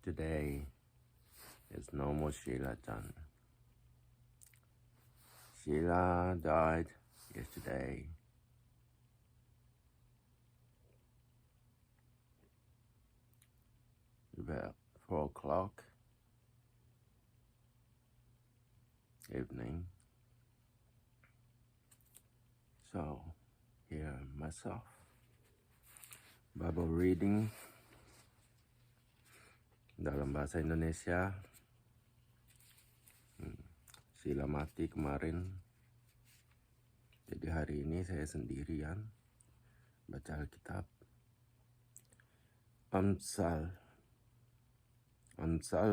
Today is no more Sheila-chan. Sheila died yesterday. About 4 o'clock evening. So here myself, Bible reading dalam bahasa Indonesia. Sheila mati kemarin, jadi hari ini saya sendirian baca Alkitab. Amsal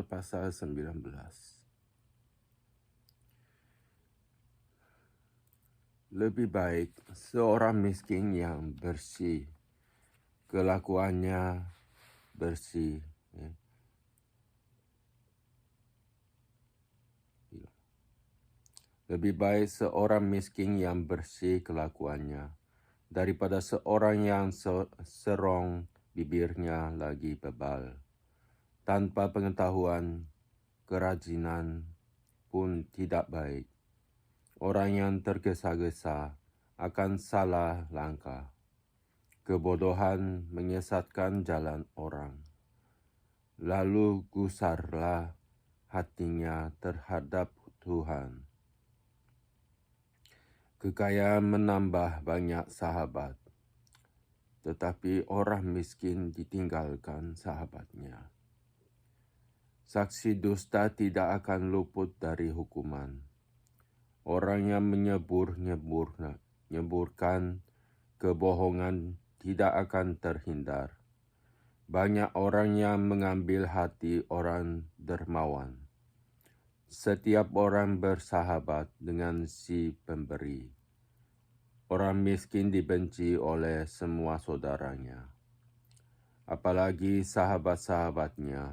pasal 19. Lebih baik seorang miskin yang bersih, kelakuannya bersih. Lebih baik seorang miskin yang bersih kelakuannya daripada seorang yang serong bibirnya lagi bebal. Tanpa pengetahuan, kerajinan pun tidak baik. Orang yang tergesa-gesa akan salah langkah. Kebodohan menyesatkan jalan orang. Lalu gusarlah hatinya terhadap Tuhan. Kekayaan menambah banyak sahabat, tetapi orang miskin ditinggalkan sahabatnya. Saksi dusta tidak akan luput dari hukuman. Orang yang menyeburkan kebohongan tidak akan terhindar. Banyak orang yang mengambil hati orang dermawan. Setiap orang bersahabat dengan si pemberi. Orang miskin dibenci oleh semua saudaranya. Apalagi sahabat-sahabatnya,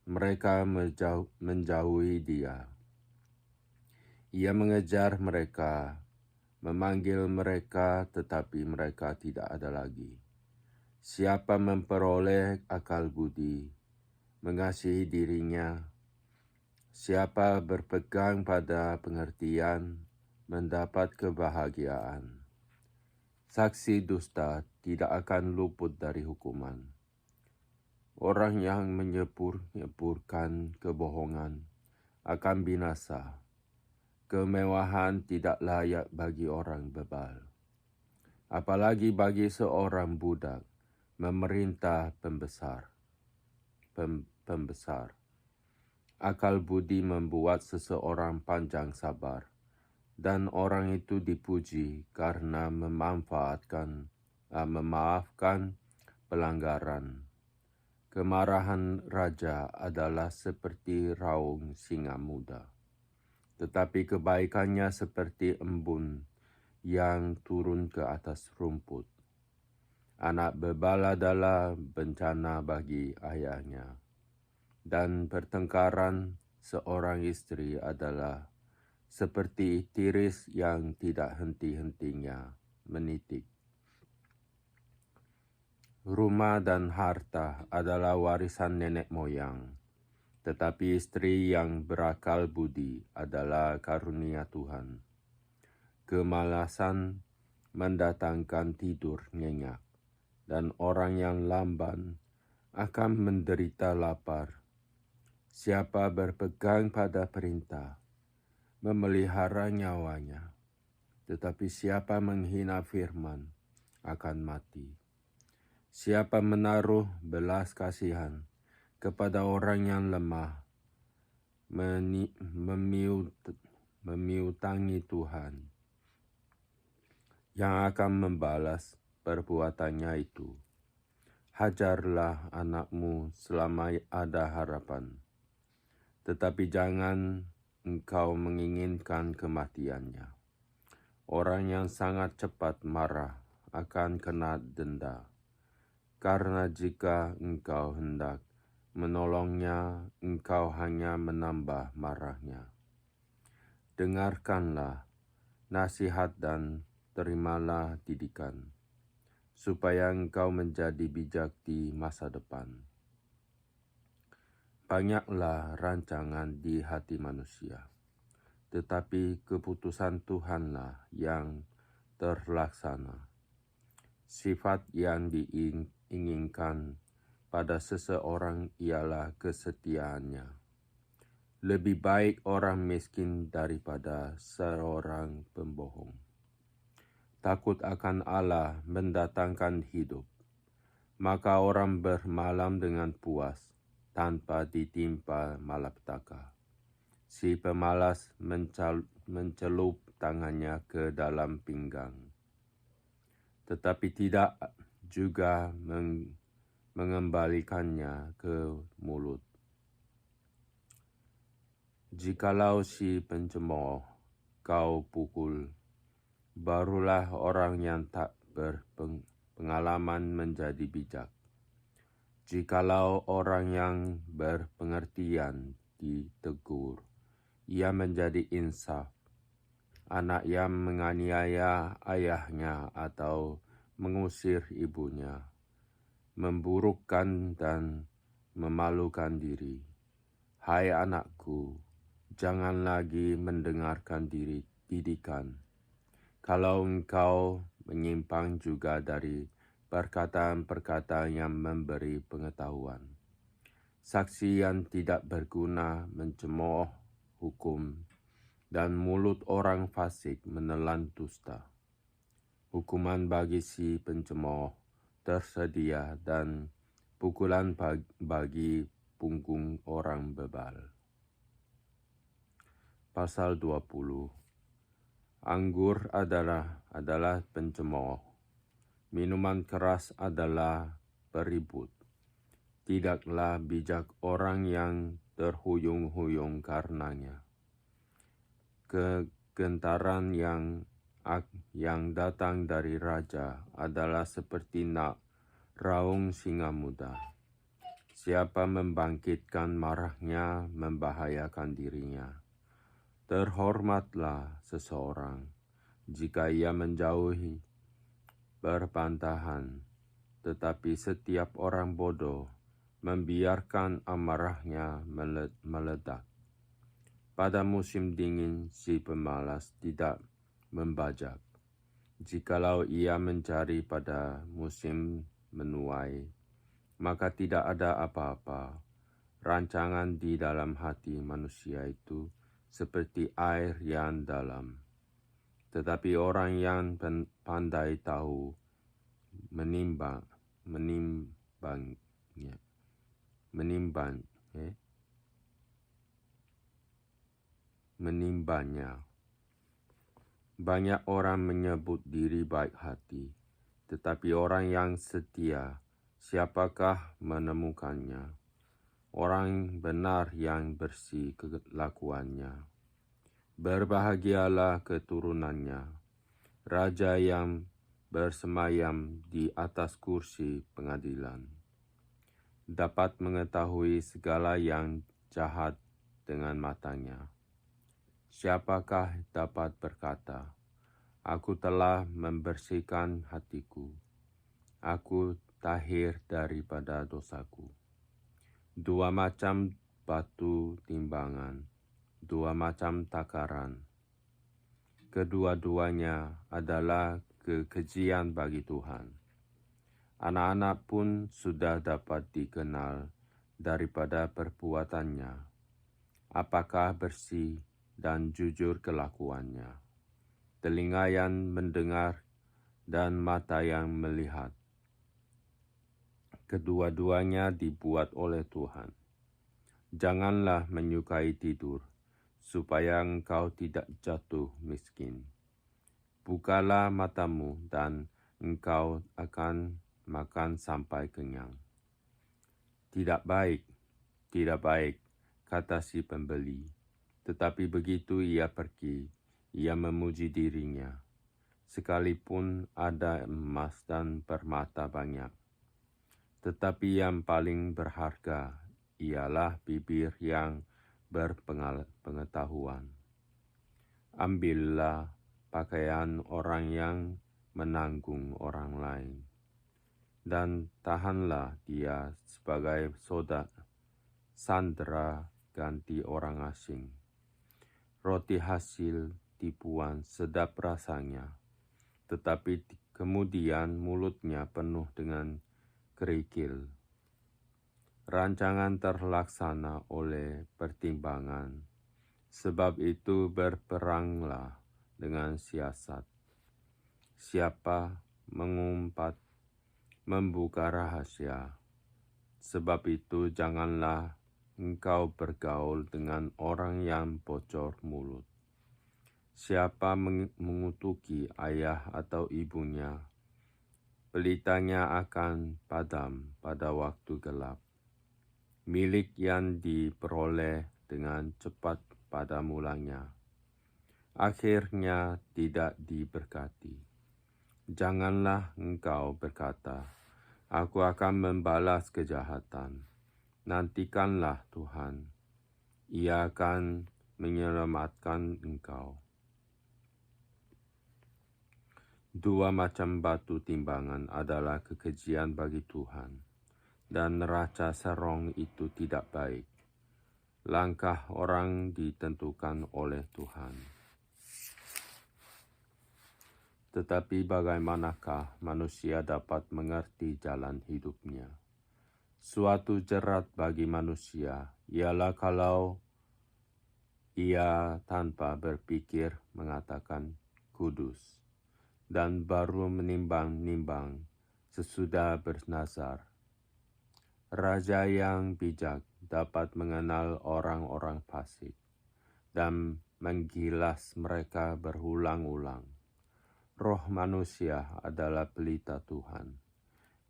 mereka menjauhi dia. Ia mengejar mereka, memanggil mereka, tetapi mereka tidak ada lagi. Siapa memperoleh akal budi, mengasihi dirinya. Siapa berpegang pada pengertian, mendapat kebahagiaan. Saksi dusta tidak akan luput dari hukuman. Orang yang menyeburkan kebohongan akan binasa. Kemewahan tidak layak bagi orang bebal. Apalagi bagi seorang budak memerintah pembesar. Akal budi membuat seseorang panjang sabar, dan orang itu dipuji karena memaafkan pelanggaran. Kemarahan raja adalah seperti raung singa muda, tetapi kebaikannya seperti embun yang turun ke atas rumput. Anak bebal adalah bencana bagi ayahnya, dan pertengkaran seorang istri adalah seperti tiris yang tidak henti-hentinya menitik. Rumah dan harta adalah warisan nenek moyang, tetapi istri yang berakal budi adalah karunia Tuhan. Kemalasan mendatangkan tidur nyenyak, dan orang yang lamban akan menderita lapar. Siapa berpegang pada perintah, memelihara nyawanya, tetapi siapa menghina firman akan mati. Siapa menaruh belas kasihan kepada orang yang lemah, memiutangi Tuhan, yang akan membalas perbuatannya itu. Hajarlah anakmu selama ada harapan, tetapi jangan engkau menginginkan kematiannya. Orang yang sangat cepat marah akan kena denda, karena jika engkau hendak menolongnya, engkau hanya menambah marahnya. Dengarkanlah nasihat dan terimalah didikan, supaya engkau menjadi bijak di masa depan. Banyaklah rancangan di hati manusia, tetapi keputusan Tuhanlah yang terlaksana. Sifat yang diinginkan pada seseorang ialah kesetiaannya. Lebih baik orang miskin daripada seorang pembohong. Takut akan Allah mendatangkan hidup, maka orang bermalam dengan puas tanpa ditimpa malapetaka. Si pemalas mencelup tangannya ke dalam pinggang, tetapi tidak juga mengembalikannya ke mulut. Jikalau si pencemooh kau pukul, barulah orang yang tak berpengalaman menjadi bijak. Jikalau orang yang berpengertian ditegur, ia menjadi insaf. Anak yang menganiaya ayahnya atau mengusir ibunya, memburukkan dan memalukan diri. Hai anakku, jangan lagi mendengarkan didikan. Kalau engkau menyimpang juga dari perkataan-perkataan yang memberi pengetahuan. Saksi yang tidak berguna mencemooh hukum, dan mulut orang fasik menelan dusta. Hukuman bagi si pencemooh tersedia dan pukulan bagi punggung orang bebal. Pasal 20. Anggur adalah pencemooh. Minuman keras adalah peribut. Tidaklah bijak orang yang terhuyung-huyung karenanya. Kegentaran yang datang dari raja adalah seperti nak raung singa muda. Siapa membangkitkan marahnya membahayakan dirinya. Terhormatlah seseorang jika ia menjauhi berbantahan, tetapi setiap orang bodoh membiarkan amarahnya meledak. Pada musim dingin si pemalas tidak membajak. Jikalau ia mencari pada musim menuai, maka tidak ada apa-apa. Rancangan di dalam hati manusia itu seperti air yang dalam. Tetapi orang yang pandai tahu menimbangnya. Banyak orang menyebut diri baik hati, tetapi orang yang setia, siapakah menemukannya? Orang benar yang bersih kelakuannya. Berbahagialah keturunannya, raja yang bersemayam di atas kursi pengadilan. Dapat mengetahui segala yang jahat dengan matanya. Siapakah dapat berkata, aku telah membersihkan hatiku, aku tahir daripada dosaku. Dua macam batu timbangan, dua macam takaran. Kedua-duanya adalah kekejian bagi Tuhan. Anak-anak pun sudah dapat dikenal daripada perbuatannya. Apakah bersih dan jujur kelakuannya. Telinga yang mendengar dan mata yang melihat. Kedua-duanya dibuat oleh Tuhan. Janganlah menyukai tidur, supaya engkau tidak jatuh miskin. Bukalah matamu dan engkau akan makan sampai kenyang. Tidak baik, kata si pembeli. Tetapi begitu ia pergi, ia memuji dirinya. Sekalipun ada emas dan permata banyak. Tetapi yang paling berharga ialah bibir yang berpengetahuan. Ambillah pakaian orang yang menanggung orang lain, dan tahanlah dia sebagai sandera ganti orang asing. Roti hasil tipuan sedap rasanya, tetapi kemudian mulutnya penuh dengan kerikil. Rancangan terlaksana oleh pertimbangan, sebab itu berperanglah dengan siasat. Siapa mengumpat, membuka rahasia, sebab itu janganlah engkau bergaul dengan orang yang bocor mulut. Siapa mengutuki ayah atau ibunya, pelitanya akan padam pada waktu gelap. Milik yang diperoleh dengan cepat pada mulanya, akhirnya tidak diberkati. Janganlah engkau berkata, aku akan membalas kejahatan. Nantikanlah Tuhan, Ia akan menyelamatkan engkau. Dua macam batu timbangan adalah kekejian bagi Tuhan, dan neraca serong itu tidak baik. Langkah orang ditentukan oleh Tuhan. Tetapi bagaimanakah manusia dapat mengerti jalan hidupnya? Suatu jerat bagi manusia ialah kalau ia tanpa berpikir mengatakan kudus, dan baru menimbang-nimbang sesudah bernazar. Raja yang bijak dapat mengenal orang-orang fasik dan menggilas mereka berulang-ulang. Roh manusia adalah pelita Tuhan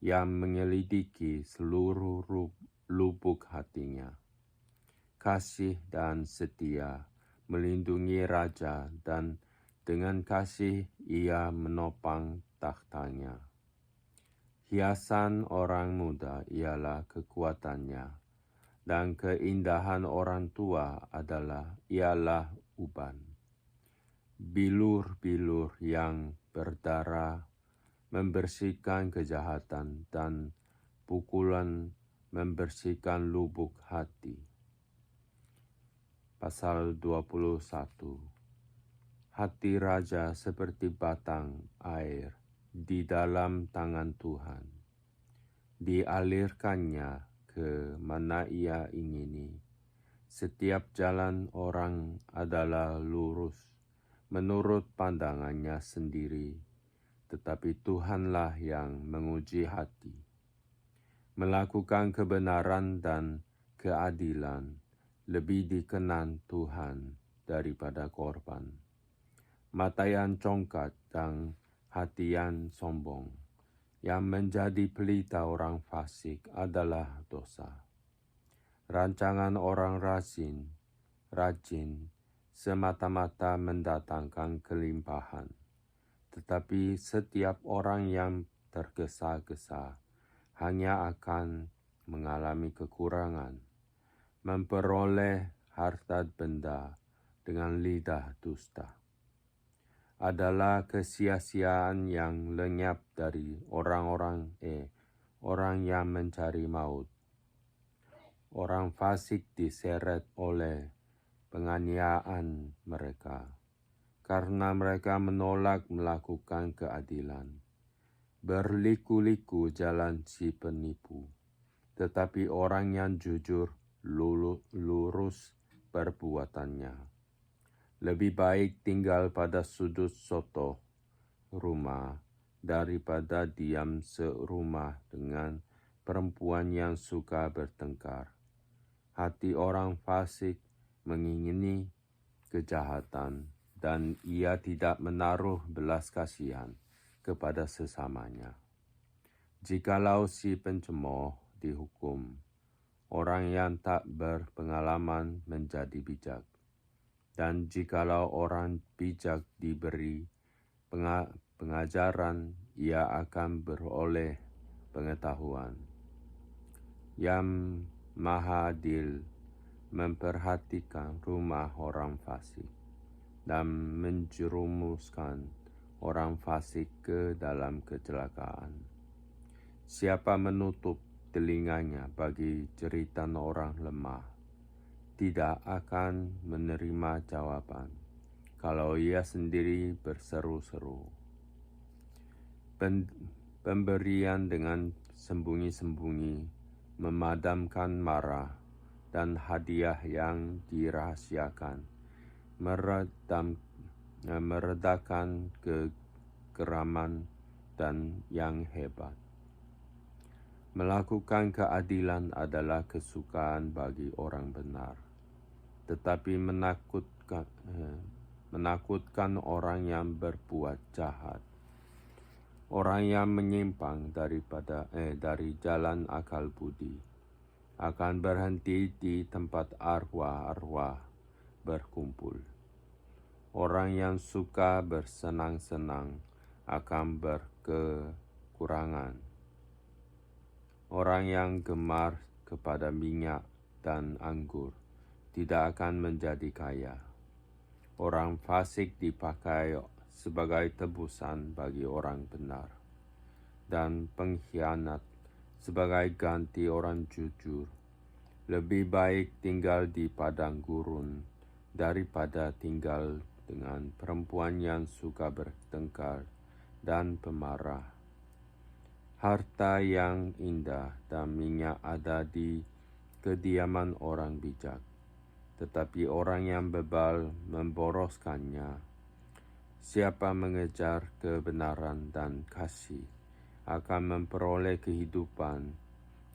yang menyelidiki seluruh lubuk hatinya. Kasih dan setia melindungi raja, dan dengan kasih ia menopang takhtanya. Hiasan orang muda ialah kekuatannya, dan keindahan orang tua ialah uban. Bilur-bilur yang berdarah membersihkan kejahatan, dan pukulan membersihkan lubuk hati. Pasal 21. Hati raja seperti batang air di dalam tangan Tuhan. Dialirkannya ke mana ia ingini. Setiap jalan orang adalah lurus menurut pandangannya sendiri, tetapi Tuhanlah yang menguji hati. Melakukan kebenaran dan keadilan lebih dikenan Tuhan daripada korban. Matayan congkat dan hatian sombong yang menjadi pelita orang fasik adalah dosa. Rancangan orang rajin semata-mata mendatangkan kelimpahan, tetapi setiap orang yang tergesa-gesa hanya akan mengalami kekurangan, memperoleh harta benda dengan lidah dusta. Adalah kesia-siaan yang lenyap dari orang yang mencari maut. Orang fasik diseret oleh penganiayaan mereka, karena mereka menolak melakukan keadilan. Berliku-liku jalan si penipu, tetapi orang yang jujur lurus perbuatannya. Lebih baik tinggal pada sudut soto rumah daripada diam serumah dengan perempuan yang suka bertengkar. Hati orang fasik mengingini kejahatan, dan ia tidak menaruh belas kasihan kepada sesamanya. Jikalau si pencemooh dihukum, orang yang tak berpengalaman menjadi bijak. Dan jikalau orang bijak diberi pengajaran, ia akan beroleh pengetahuan. Yang Maha Adil memperhatikan rumah orang fasik dan menjerumuskan orang fasik ke dalam kecelakaan. Siapa menutup telinganya bagi cerita orang lemah, tidak akan menerima jawaban kalau ia sendiri berseru-seru. Pemberian dengan sembunyi-sembunyi memadamkan marah, dan hadiah yang dirahasiakan meredakan kegeraman dan yang hebat. Melakukan keadilan adalah kesukaan bagi orang benar, tetapi menakutkan orang yang berbuat jahat. Orang yang menyimpang dari jalan akal budi akan berhenti di tempat arwah-arwah berkumpul. Orang yang suka bersenang-senang akan berkekurangan. Orang yang gemar kepada minyak dan anggur tidak akan menjadi kaya. Orang fasik dipakai sebagai tebusan bagi orang benar, dan pengkhianat sebagai ganti orang jujur. Lebih baik tinggal di padang gurun daripada tinggal dengan perempuan yang suka bertengkar dan pemarah. Harta yang indah dan minyak ada di kediaman orang bijak, tetapi orang yang bebal memboroskannya. Siapa mengejar kebenaran dan kasih akan memperoleh kehidupan,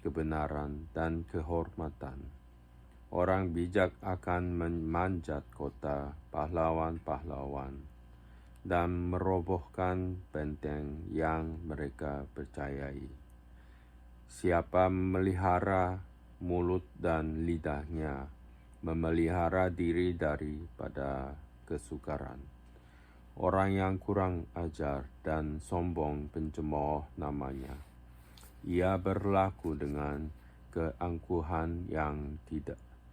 kebenaran, dan kehormatan. Orang bijak akan memanjat kota pahlawan-pahlawan dan merobohkan benteng yang mereka percayai. Siapa memelihara mulut dan lidahnya, memelihara diri daripada kesukaran. Orang yang kurang ajar dan sombong pencemooh namanya. Ia berlaku dengan keangkuhan yang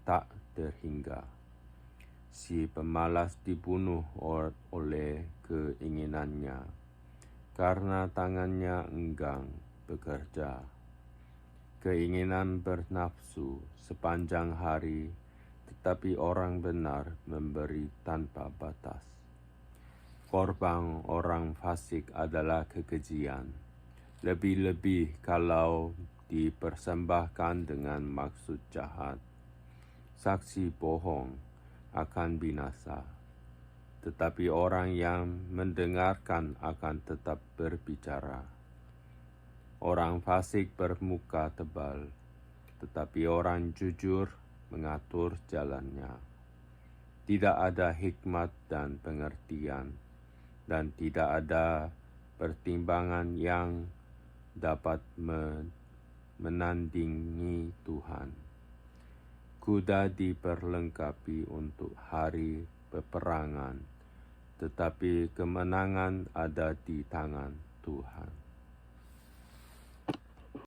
tak terhingga. Si pemalas dibunuh oleh keinginannya, karena tangannya enggan bekerja. Keinginan bernafsu sepanjang hari, tetapi orang benar memberi tanpa batas. Korban orang fasik adalah kekejian, lebih-lebih kalau dipersembahkan dengan maksud jahat. Saksi bohong akan binasa, tetapi orang yang mendengarkan akan tetap berbicara. Orang fasik bermuka tebal, tetapi orang jujur mengatur jalannya. Tidak ada hikmat dan pengertian, dan tidak ada pertimbangan yang dapat menandingi Tuhan. Kuda diperlengkapi untuk hari peperangan, tetapi kemenangan ada di tangan Tuhan.